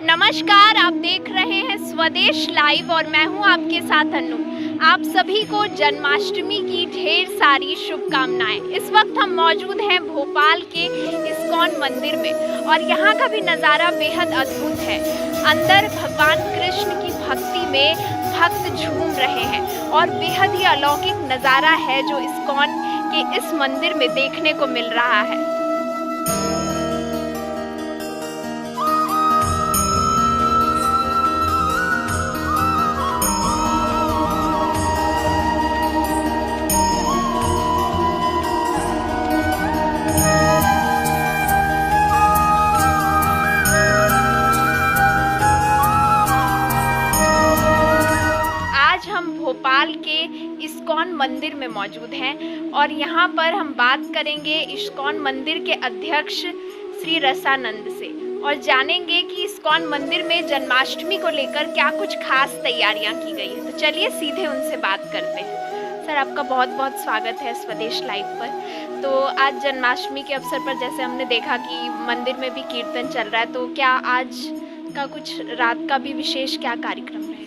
नमस्कार, आप देख रहे हैं स्वदेश लाइव और मैं हूं आपके साथ अनु। आप सभी को जन्माष्टमी की ढेर सारी शुभकामनाएं। इस वक्त हम मौजूद हैं भोपाल के इस्कॉन मंदिर में और यहाँ का भी नज़ारा बेहद अद्भुत है। अंदर भगवान कृष्ण की भक्ति में भक्त झूम रहे हैं और बेहद ही अलौकिक नज़ारा है जो इस्कॉन के इस मंदिर में देखने को मिल रहा है। भोपाल के इस्कॉन मंदिर में मौजूद हैं और यहाँ पर हम बात करेंगे इस्कॉन मंदिर के अध्यक्ष श्री रसानंद से और जानेंगे कि इस्कॉन मंदिर में जन्माष्टमी को लेकर क्या कुछ खास तैयारियाँ की गई हैं। तो चलिए सीधे उनसे बात करते हैं। सर, आपका बहुत बहुत स्वागत है स्वदेश लाइव पर। तो आज जन्माष्टमी के अवसर पर जैसे हमने देखा कि मंदिर में भी कीर्तन चल रहा है, तो क्या आज का कुछ रात का भी विशेष क्या कार्यक्रम रहेगा?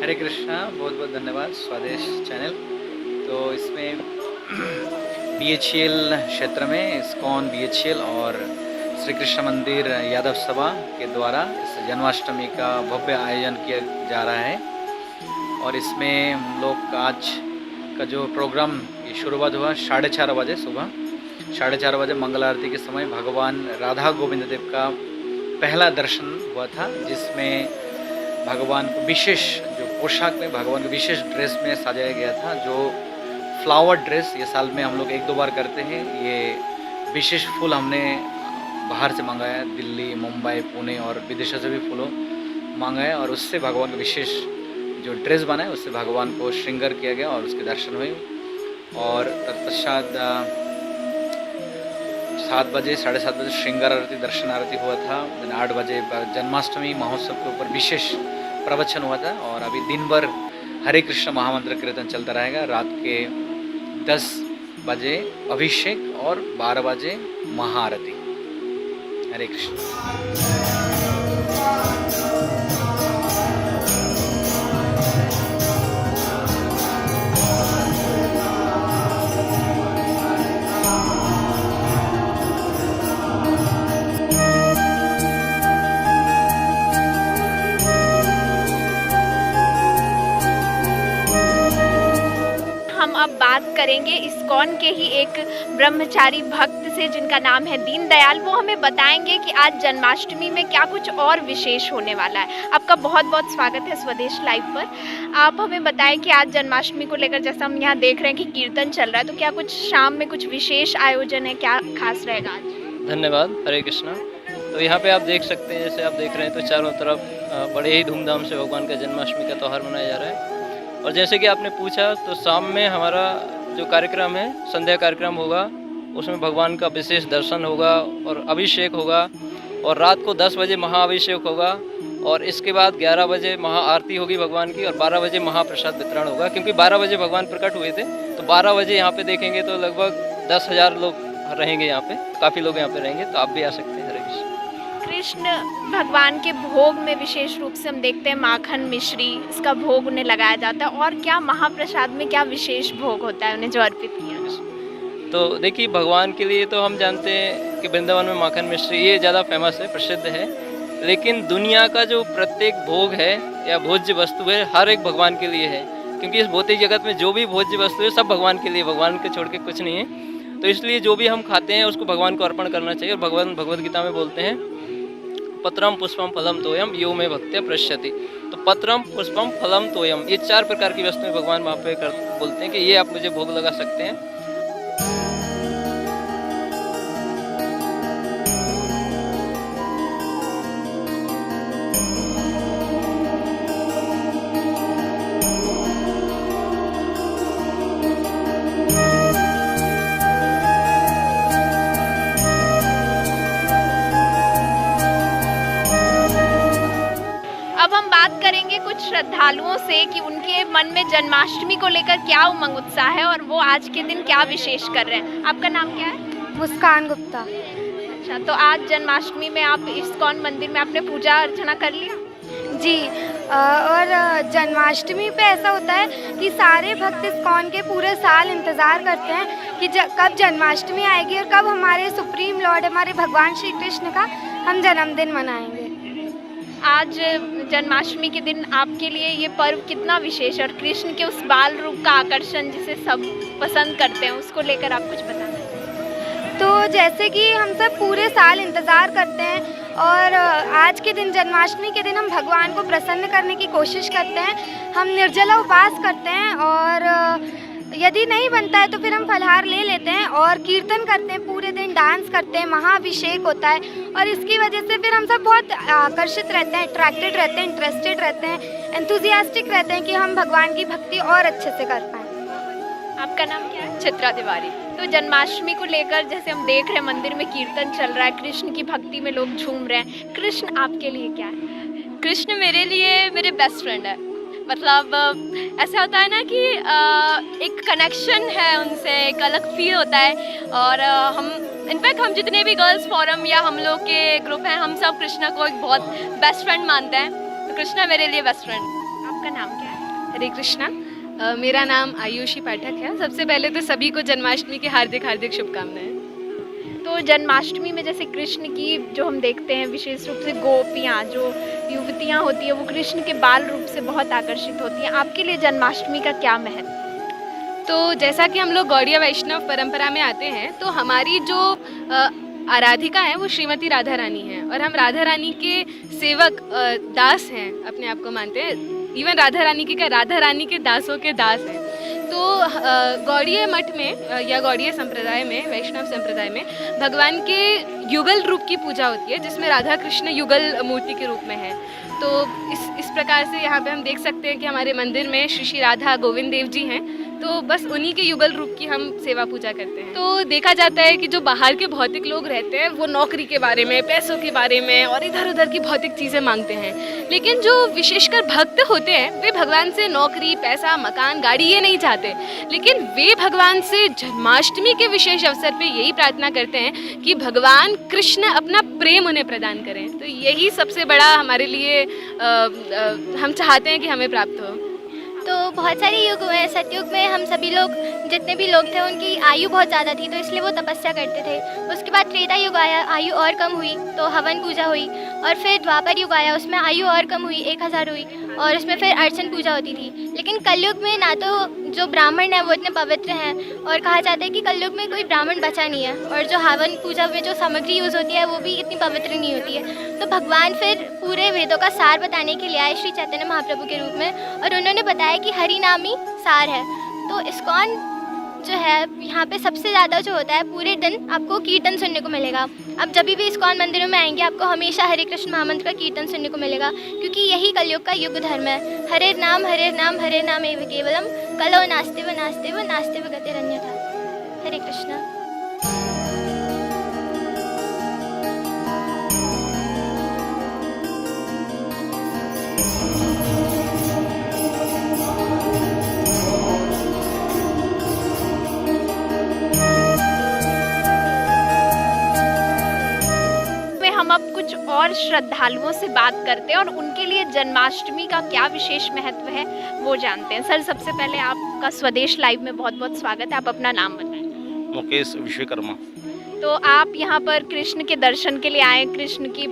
हरे कृष्णा, बहुत बहुत धन्यवाद स्वदेश चैनल। तो इसमें BHEL क्षेत्र में इस्कॉन BHEL और श्री कृष्ण मंदिर यादव सभा के द्वारा इस जन्माष्टमी का भव्य आयोजन किया जा रहा है और इसमें हम लोग आज का जो प्रोग्राम की शुरुआत हुआ 4:30 बजे, सुबह 4:30 बजे मंगल आरती के समय भगवान राधा गोविंद देव का पहला दर्शन हुआ था, जिसमें भगवान को विशेष जो पोशाक में भगवान को विशेष ड्रेस में सजाया गया था, जो फ्लावर ड्रेस ये साल में हम लोग 1-2 बार करते हैं। ये विशेष फूल हमने बाहर से मंगाया, दिल्ली, मुंबई, पुणे और विदेशों से भी फूलों मंगाए और उससे भगवान का विशेष जो ड्रेस बनाए उससे भगवान को श्रृंगार किया गया और उसके दर्शन हुए। और तत्पश्चात 7 बजे 7:30 बजे श्रृंगार आरती, दर्शन आरती हुआ था। 8 बजे जन्माष्टमी महोत्सव के ऊपर विशेष प्रवचन हुआ था और अभी दिन भर हरे कृष्ण महामंत्र कीर्तन चलता रहेगा। रात के 10 बजे अभिषेक और 12 बजे महाआरती। हरे कृष्ण। हम अब बात करेंगे इस्कॉन के ही एक ब्रह्मचारी भक्त से जिनका नाम है दीनदयाल। वो हमें बताएंगे कि आज जन्माष्टमी में क्या कुछ और विशेष होने वाला है। आपका बहुत बहुत स्वागत है स्वदेश लाइव पर। आप हमें बताएं कि आज जन्माष्टमी को लेकर जैसा हम यहाँ देख रहे हैं कि कीर्तन चल रहा है, तो क्या कुछ शाम में कुछ विशेष आयोजन है, क्या खास रहेगा आज? धन्यवाद, हरे कृष्णा। तो यहाँ पे आप देख सकते हैं, जैसे आप देख रहे हैं तो चारों तरफ बड़े ही धूमधाम से भगवान का जन्माष्टमी का त्यौहार मनाया जा रहा है। और जैसे कि आपने पूछा तो शाम में हमारा जो कार्यक्रम है, संध्या कार्यक्रम होगा, उसमें भगवान का विशेष दर्शन होगा और अभिषेक होगा और रात को 10 बजे महाअभिषेक होगा और इसके बाद 11 बजे महाआरती होगी भगवान की और 12 बजे महाप्रसाद वितरण होगा। क्योंकि 12 बजे भगवान प्रकट हुए थे तो 12 बजे यहाँ पे देखेंगे तो लगभग 10,000 लोग रहेंगे यहाँ पे, काफ़ी लोग यहाँ पे रहेंगे, तो आप भी आ सकते हैं। हरे कृष्ण। कृष्ण भगवान के भोग में विशेष रूप से हम देखते हैं माखन मिश्री, इसका भोग उन्हें लगाया जाता है। और क्या महाप्रसाद में क्या विशेष भोग होता है उन्हें जो अर्पित किया? तो देखिए, भगवान के लिए तो हम जानते हैं कि वृंदावन में माखन मिश्री ये ज़्यादा फेमस है, प्रसिद्ध है, लेकिन दुनिया का जो प्रत्येक भोग है या भोज्य वस्तु है हर एक भगवान के लिए है। क्योंकि इस भौतिक जगत में जो भी भोज्य वस्तु है सब भगवान के लिए, भगवान के छोड़ के कुछ नहीं है। तो इसलिए जो भी हम खाते हैं उसको भगवान को अर्पण करना चाहिए। और भगवान भगवद गीता में बोलते हैं पत्रम पुष्पम फलम तोयम यो में भक्त्या पृष्यति। तो पत्रम पुष्पम फलम तोयम, ये 4 प्रकार की वस्तुएं भगवान वहाँ पे बोलते हैं कि ये आप मुझे भोग लगा सकते हैं। अब हम बात करेंगे कुछ श्रद्धालुओं से कि उनके मन में जन्माष्टमी को लेकर क्या उमंग उत्साह है और वो आज के दिन क्या विशेष कर रहे हैं। आपका नाम क्या है? मुस्कान गुप्ता। अच्छा, तो आज जन्माष्टमी में आप इस्कॉन मंदिर में आपने पूजा अर्चना कर लिया? जी। और जन्माष्टमी पे ऐसा होता है कि सारे भक्त इस्कॉन के पूरे साल इंतज़ार करते हैं कि कब जन्माष्टमी आएगी और कब हमारे सुप्रीम लॉर्ड हमारे भगवान श्री कृष्ण का हम जन्मदिन मनाएंगे। आज जन्माष्टमी के दिन आपके लिए ये पर्व कितना विशेष है और कृष्ण के उस बाल रूप का आकर्षण जिसे सब पसंद करते हैं उसको लेकर आप कुछ बताना चाहें? तो जैसे कि हम सब पूरे साल इंतज़ार करते हैं और आज के दिन जन्माष्टमी के दिन हम भगवान को प्रसन्न करने की कोशिश करते हैं। हम निर्जला उपवास करते हैं और यदि नहीं बनता है तो फिर हम फलाहार ले लेते हैं और कीर्तन करते हैं, पूरे दिन डांस करते हैं, महाअभिषेक होता है और इसकी वजह से फिर हम सब बहुत आकर्षित रहते हैं, अट्रैक्टेड रहते हैं, इंटरेस्टेड रहते हैं, एंथुजियास्टिक रहते हैं कि हम भगवान की भक्ति और अच्छे से कर पाएँ। आपका नाम क्या है? चित्रा तिवारी। तो जन्माष्टमी को लेकर जैसे हम देख रहे हैं मंदिर में कीर्तन चल रहा है, कृष्ण की भक्ति में लोग झूम रहे हैं, कृष्ण आपके लिए क्या है? कृष्ण मेरे लिए मेरे बेस्ट फ्रेंड है। मतलब ऐसा होता है ना कि एक कनेक्शन है उनसे, एक अलग फील होता है। और हम इनफैक्ट हम जितने भी गर्ल्स फोरम या हम लोग के ग्रुप हैं, हम सब कृष्णा को एक बहुत बेस्ट फ्रेंड मानते हैं। तो कृष्णा मेरे लिए बेस्ट फ्रेंड। आपका नाम क्या है? हरे कृष्णा। मेरा नाम आयुषी पाठक है। सबसे पहले तो सभी को जन्माष्टमी की हार्दिक हार्दिक शुभकामनाएं। तो जन्माष्टमी में जैसे कृष्ण की जो हम देखते हैं विशेष रूप से गोपियाँ जो युवतियाँ होती है वो कृष्ण के बाल रूप से बहुत आकर्षित होती हैं। आपके लिए जन्माष्टमी का क्या महत्व? तो जैसा कि हम लोग गौड़ीय वैष्णव परंपरा में आते हैं तो हमारी जो आराधिका है वो श्रीमती राधा रानी है और हम राधा रानी के सेवक दास हैं, अपने आप को मानते हैं। इवन राधा रानी के क्या, राधा रानी के दासों के दास हैं। तो गौड़ीय मठ में या गौड़ीय संप्रदाय में, वैष्णव संप्रदाय में भगवान के युगल रूप की पूजा होती है जिसमें राधा कृष्ण युगल मूर्ति के रूप में है। तो इस प्रकार से यहाँ पे हम देख सकते हैं कि हमारे मंदिर में श्री श्री राधा गोविंद देव जी हैं, तो बस उन्हीं के युगल रूप की हम सेवा पूजा करते हैं। तो देखा जाता है कि जो बाहर के भौतिक लोग रहते हैं वो नौकरी के बारे में, पैसों के बारे में और इधर उधर की भौतिक चीज़ें मांगते हैं, लेकिन जो विशेषकर भक्त होते हैं वे भगवान से नौकरी, पैसा, मकान, गाड़ी ये नहीं चाहते, लेकिन वे भगवान से जन्माष्टमी के विशेष अवसर पर यही प्रार्थना करते हैं कि भगवान कृष्ण अपना प्रेम उन्हें प्रदान करें। तो यही सबसे बड़ा हमारे लिए हम चाहते हैं कि हमें प्राप्त हो। तो बहुत सारे युग हुए हैं। सतयुग में हम सभी लोग जितने भी लोग थे उनकी आयु बहुत ज़्यादा थी तो इसलिए वो तपस्या करते थे। उसके बाद त्रेता युग आया, आयु और कम हुई तो हवन पूजा हुई, और फिर द्वापर युग आया, उसमें आयु और कम हुई, 1000 हुई और उसमें फिर अर्चन पूजा होती थी। लेकिन कलयुग में ना तो जो ब्राह्मण हैं वो इतने पवित्र हैं और कहा जाता है कि कलयुग में कोई ब्राह्मण बचा नहीं है, और जो हवन पूजा में जो सामग्री यूज़ होती है वो भी इतनी पवित्र नहीं होती है। तो भगवान फिर पूरे वेदों का सार बताने के लिए आए श्री चैतन्य महाप्रभु के रूप में, और उन्होंने बताया कि हरि नाम ही सार है। तो इस्कॉन जो है यहाँ पे सबसे ज़्यादा जो होता है, पूरे दिन आपको कीर्तन सुनने को मिलेगा। आप जब भी इस्कॉन मंदिरों में आएंगे आपको हमेशा हरे कृष्ण महामंत्र का कीर्तन सुनने को मिलेगा, क्योंकि यही कलयुग का युग धर्म है। हरे नाम हरे नाम एव केवलम, कलो नास्तिव गतिरन्यथा। हरे कृष्ण। हम अब कुछ और श्रद्धालुओं से बात करते हैं और उनके लिए जन्माष्टमी का क्या विशेष महत्व है वो जानते हैं। सर, सबसे पहले आपका स्वदेश लाइव में बहुत बहुत स्वागत है। आप अपना नाम बताएं। मुकेश विश्वकर्मा। तो आप यहाँ पर कृष्ण के दर्शन के लिए आए, कृष्ण की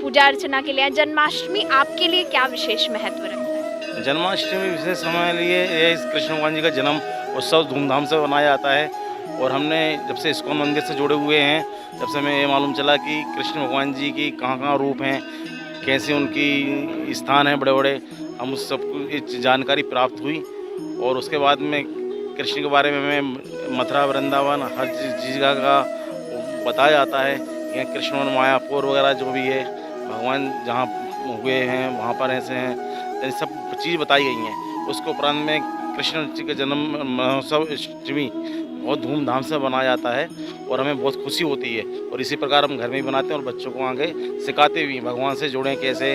पूजा अर्चना के लिए आए। जन्माष्टमी आपके लिए क्या विशेष महत्व रखता है? जन्माष्टमी विशेष हमारे लिए ये कृष्ण भगवान जी का जन्म उत्सव धूमधाम से मनाया जाता है, और हमने जब से इस्कॉन मंदिर से जुड़े हुए हैं तब से हमें ये मालूम चला कि कृष्ण भगवान जी की कहाँ कहाँ रूप हैं, कैसे उनकी स्थान हैं बड़े बड़े, हम उस सब की जानकारी प्राप्त हुई। और उसके बाद में कृष्ण के बारे में हमें मथुरा वृंदावन हर जगह का बताया जाता है कि कृष्ण और मायापुर वगैरह जो भी है भगवान जहाँ हुए हैं वहाँ पर ऐसे हैं, ये सब चीज़ बताई गई हैं। उसके उपरांत में कृष्ण जी का जन्म महोत्सव अष्टमी बहुत धूमधाम से मनाया जाता है और हमें बहुत खुशी होती है, और इसी प्रकार हम घर में ही बनाते हैं और बच्चों को आगे सिखाते भी हैं, भगवान से जुड़ें, कैसे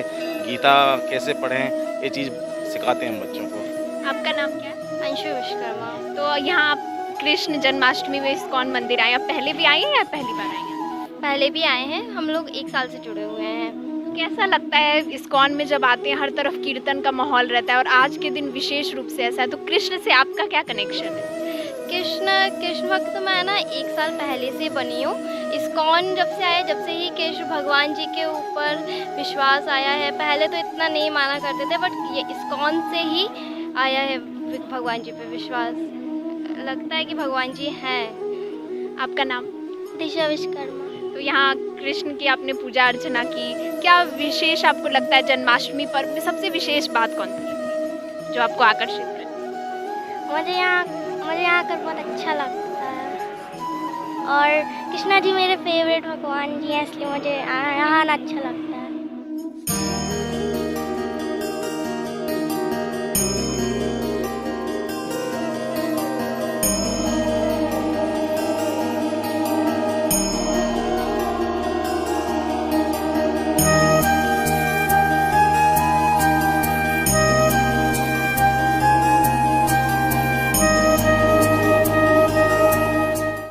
गीता कैसे पढ़ें, ये चीज़ सिखाते हैं हम बच्चों को। आपका नाम क्या है? अंशु विश्वकर्मा। तो यहाँ आप कृष्ण जन्माष्टमी में इस्कॉन मंदिर आए, आप पहले भी आए हैं या पहली बार आए हैं? पहले भी आए हैं, हम लोग 1 साल से जुड़े हुए हैं। कैसा लगता है इस्कॉन में जब आते हैं, हर तरफ कीर्तन का माहौल रहता है और आज के दिन विशेष रूप से ऐसा है, तो कृष्ण से आपका क्या कनेक्शन है? कृष्ण भक्त तो मैं ना 1 साल पहले से बनी हूँ। इस्कॉन जब से आया, जब से ही कृष्ण भगवान जी के ऊपर विश्वास आया है। पहले तो इतना नहीं माना करते थे, बट ये इस्कॉन से ही आया है भगवान जी पे विश्वास। लगता है कि भगवान जी हैं। आपका नाम? दिशा विश्वकर्मा। तो यहाँ कृष्ण की आपने पूजा अर्चना की, क्या विशेष आपको लगता है जन्माष्टमी पर्व में सबसे विशेष बात कौन सी जो आपको आकर्षित करे? मुझे यहाँ कर बहुत अच्छा लगता है, और कृष्णा जी मेरे फेवरेट भगवान जी हैं, इसलिए मुझे यहाँ आना अच्छा लगता है।